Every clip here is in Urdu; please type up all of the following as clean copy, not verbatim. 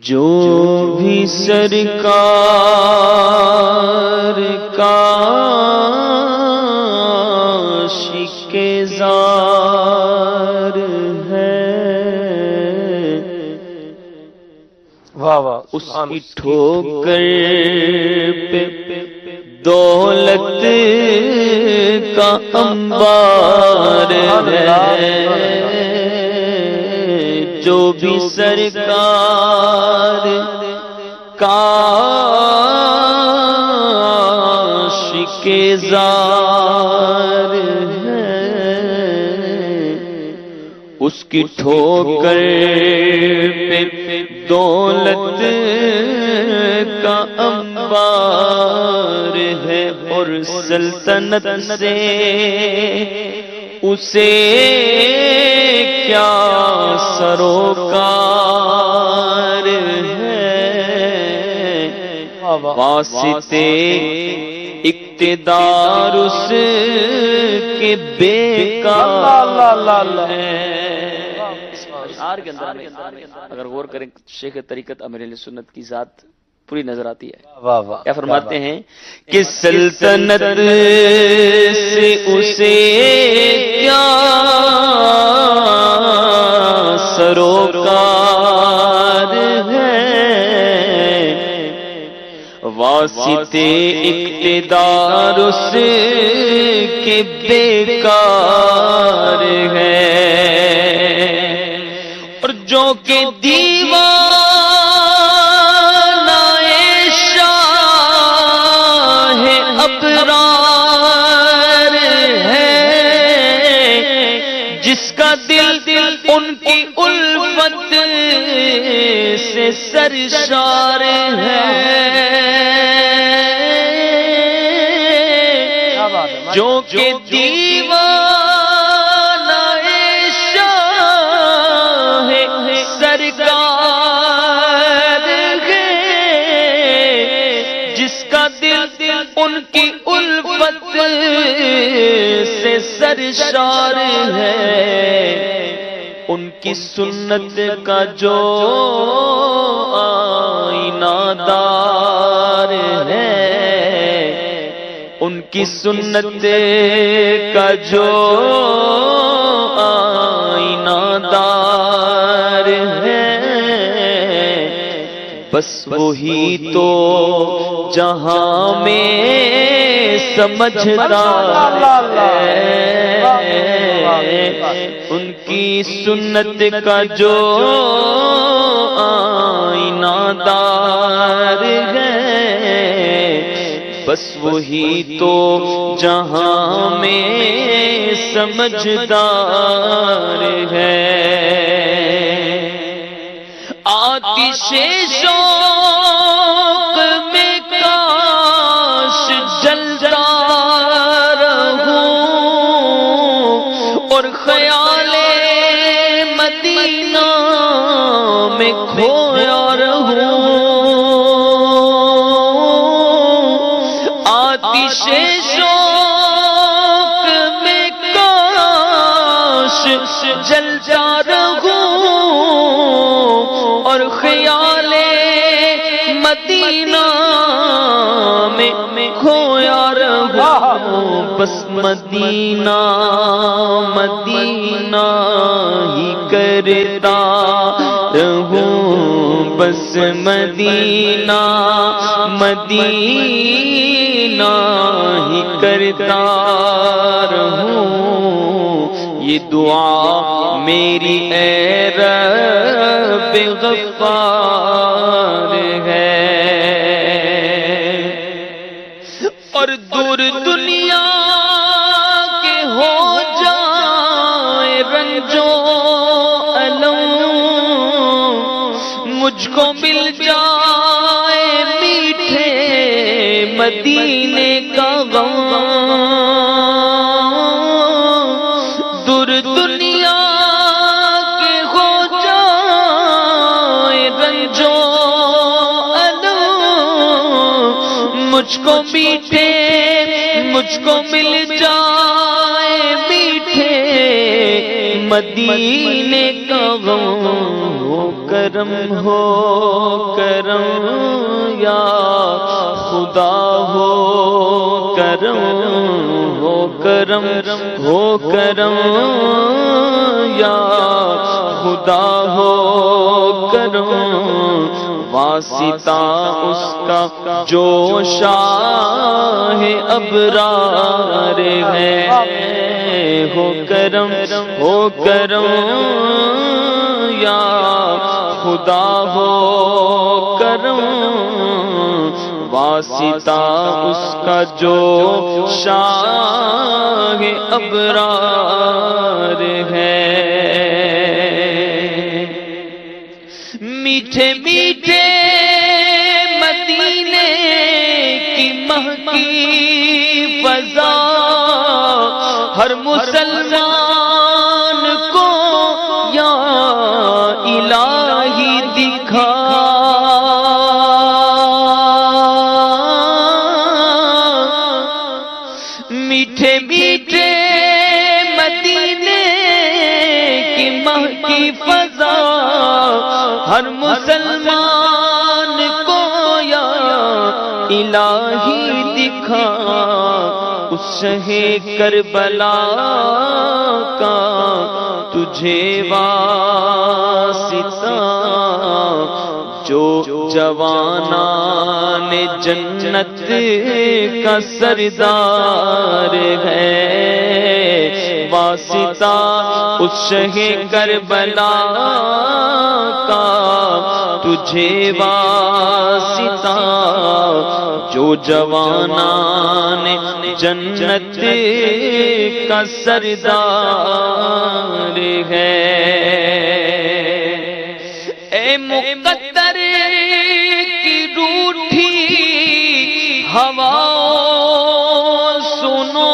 جو بھی سرکار کا عاشق زار ہے، واہ واہ، اس کی ٹھوکر پہ دولت کا انبار ہے، جو بھی سرکار کا عاشق زار ہے، اس کی ٹھوکر پہ دولت کا انبار ہے، اور سلطنت سے اسے کیا سروکار ہے، واسطے اقتدار اس کے بیکار ہے۔ اگر غور کریں شیخ طریقت امیر اہل سنت کی ذات پوری نظر آتی ہے۔ کیا فرماتے ہیں کہ سلطنت سے اسے کیا سروکار ہے، واسطے اقتدار اس کے بیکار ہے، اور جو کہ دیوانہ شاہ ابرار ہے، جس کا دل ان کی الفت سے سرشار ہے، جو کہ دیوانہ شاہ سرکار ہے، جس کا دل ان کی الفت سے سرشار ہے، ان کی سنت کا جو آئینہ دار ہے، ان کی سنت کا جو آئینہ دار ہے، بس وہی تو جہاں میں سمجھدار ہے، ان کی سنت کا جو آئینہ دار ہے، بس وہی تو جہاں میں سمجھدار ہے۔ آتش شوق میں کاش جلتا رہوں، اور خیال مدینہ میں کھویا رہوں، آتش شوق میں کاش جلتا رہوں، اور خیال مدینہ میں کھویا رہوں، بس مدینہ مدینہ ہی کرتا رہوں، بس مدینہ مدینہ ہی کرتا رہوں، یہ دعا میری اے رب غفار ہے، اور دور دنیا کے ہو جائے رنجو الم، مجھ کو مل جائے میٹھے مدینے کا غم، دور دنیا کے ہو جائے رنجو الم، مجھ کو میٹھے مجھ کو مل جائے میٹھے مدینے کا غم، غم ہو کرم ہو کرم یا خدا ہو کرم ہو کرم ہو کرم یا خدا ہو کرم واسطہ اس کا جو شاہ ابرار ہے ہو کرم یا خدا ہو کرم واسطہ اس کا جو شاہ ابرار ہے میٹھے میٹھے مدینے کی مہکی فضا ہر مسلمان کو یا الہی دکھا میٹھے میٹھے مدینے کی مہکی فضا ہر مسلمان کو یا الہی دکھا اس شہ کربلا کا تجھے واسطہ جو جوانان جنت کا سردار ہے واسطہ اس شہ کربلا کا تجھے واسطہ جو جوانان جنت کا سردار ہے اے مقدر کی روٹھی ہوا سنو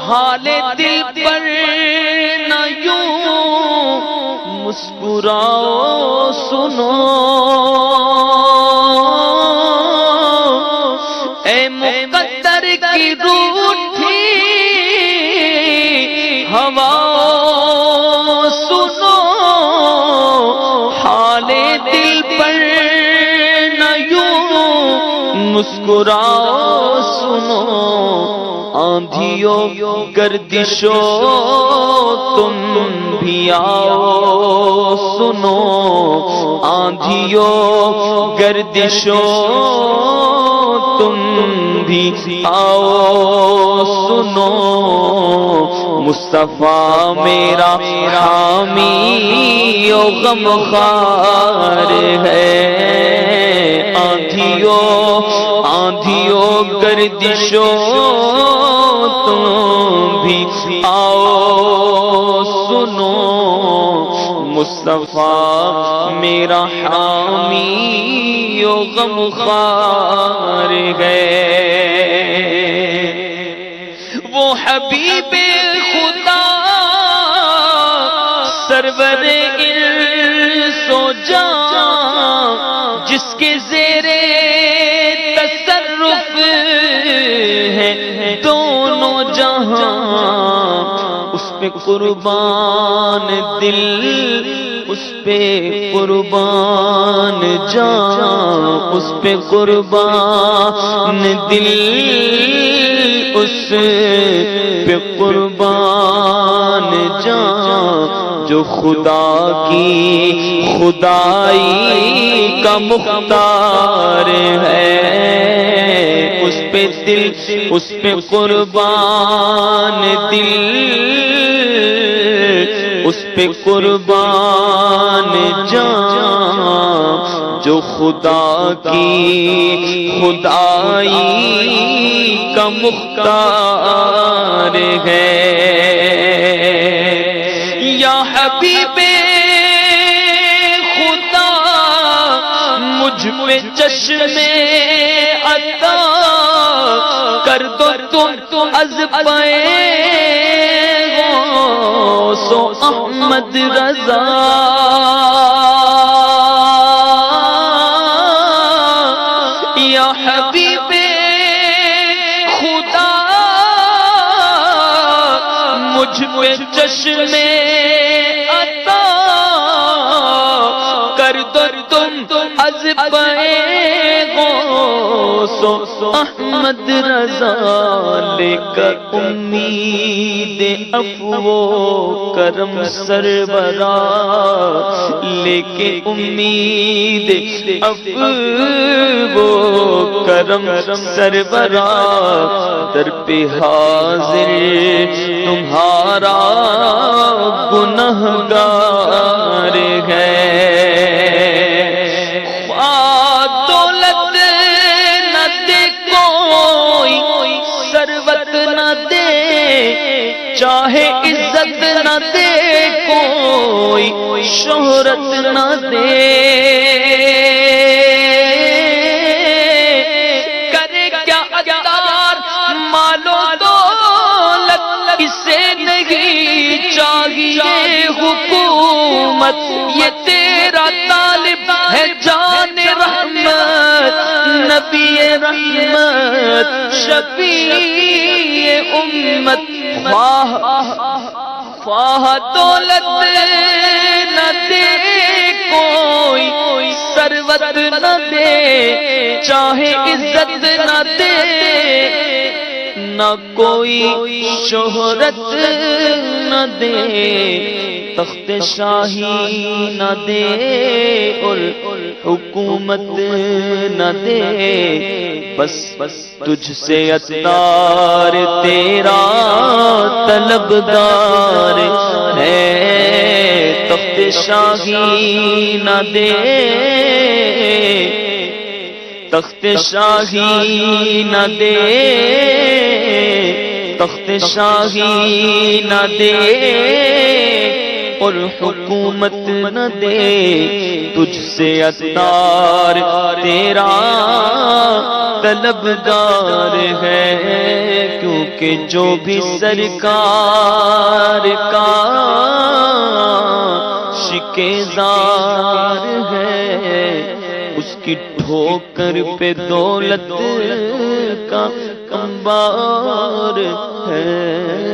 حال دل پر نہ یوں مسکراؤ سنو اے مقدر کی روٹھی ہوا سنو حال دل پر نہ یوں مسکراؤ سنو آندھیوں گردشوں تم بھی آؤ سنو آندھیوں گردشوں تم بھی آؤ سنو مصطفیٰ میرا حامی و غمخوار ہے آندھیوں گردشوں تم بھی آؤ سنو مصطفیٰ میرا حامی و غمخوار ہے وہ حبیب خدا سرور انس و جاں جس کے زیر تصرف ہے دونوں جہاں اس پہ قربان دل اس پہ قربان جان اس پہ قربان دل اس پہ قربان جان جو خدا کی خدائی کا مختار ہے اس پہ دل اس پہ قربان دل اس پہ قربان جان جو خدا کی خدائی کا مختار ہے یا حبیب خدا مجھ پہ چشم عطا کر دو تم از پائے سو احمد رضا یا حبیب خدا مجھ پہ چشم عطا کر دو تم از پائے غوث احمد رضا، لے کر امید عفو و کرم سربراہ، لے کے امید عفو و کرم سربراہ، در پہ حاضر تمہارا گنہگار ہے۔ دولت نہ دے کوئی، ثروت نہ دے، چاہے عزت نہ دے کوئی، شہرت نہ دے، کرے کیا عطار مال و دولت، اسے نہیں چاہیے حکومت، یہ تیرا طالب ہے جان رحمت، نبی رحمت، شفیع امت، خواہ دولت نہ دے کوئی، ثروت نہ دے، چاہے عزت نہ دے، نہ کوئی شہرت نہ دے، تخت شاہی نہ دے اور حکومت نہ دے، بس تجھ سے عطار تیرا طلبگار ہے، تخت شاہی نہ دے، تخت شاہی نہ دے، تخت شاہی نہ دے اور حکومت نہ دے، تجھ سے عطار تیرا طلبگار ہے، کیونکہ جو بھی سرکار کا شکیزار ہے، اس کی ٹھوکر پہ دولت کا انبار ہے۔